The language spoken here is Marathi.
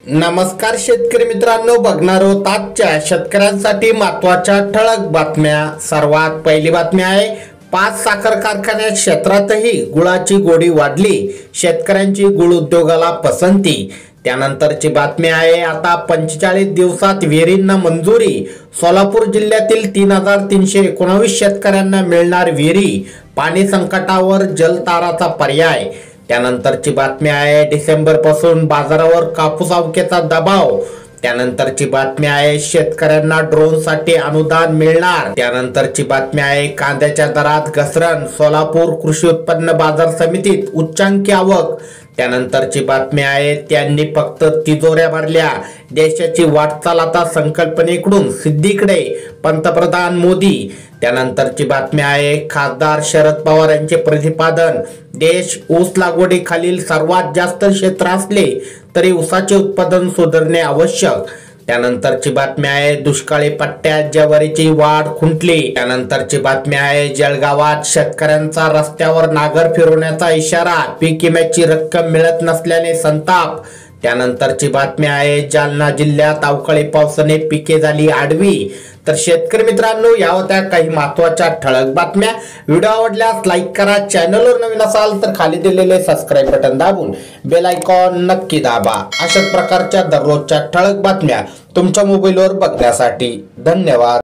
नमस्कार शेतकरी मित्रांनो, बघणार आहोत आजच्या शेतकऱ्यांसाठी महत्त्वाच्या ठळक बातम्या। सर्वात पहिली बातमी आहे, 5 साखर कारखान्या क्षेत्रातही गुळाची गोडी वाढली, शेतकऱ्यांची गुळ उद्योगाला पसंती। त्यानंतरची बातमी आहे, आता 45 दिवसात विहिरींना मंजुरी, सोलापूर जिल्ह्यातील 3319 शेतकऱ्यांना मिळणार विहिरी, पाणी संकटावर जलताराचा पर्याय। त्यानंतरची बातमी आहे, डिसेंबर पासून बाजारावर कापूस आवकेचा दबाव। त्यानंतरची बातमी आहे, शेतकऱ्यांना ड्रोन साठी अनुदान मिळणार। त्यानंतरची बातमी आहे, कांद्याच्या दरात घसरण, सोलापूर कृषी उत्पन्न बाजार समितीत उच्चांकी आवक। त्यानंतरची बातमी आहे, त्यांनी फक्त तिजोऱ्या भरल्या, देशाची वाटचाल आता संकल्पनेकडून सिद्धीकडे, पंतप्रधान मोदी। त्यानंतरची बातमी आहे, खासदार शरद पवार यांचे प्रतिपादन, देश ऊस लागवडीखालील सर्वात जास्त क्षेत्र असले तरी ऊसाचे उत्पादन सुधारणे आवश्यक। त्यानंतरची बातमी आहे, दुष्काळी पट्ट्यात ज्वारीची वाढ खुंटली। त्यानंतरची बातमी आहे, जळगावात शेतकऱ्यांचा रस्त्यावर नागर फिरवण्याचा इशारा, पीक विम्याची रक्कम मिळत नसल्याने संताप। त्यानंतरची बातमी आहे, जालना जिल्ह्यात अवकाळी पावसाने पिके झाली आडवी। तर शेतकरी मित्रांनो, या होत्या काही महत्त्वाच्या ठळक बातम्या। व्हिडिओ आवडल्यास लाईक करा, चॅनलवर नवीन असाल तर खाली दिलेले सबस्क्राइब बटन दाबून बेल आयकॉन नक्की दाबा। अशाच प्रकारच्या दररोजच्या ठळक बातम्या तुमच्या मोबाईलवर बघण्यासाठी धन्यवाद।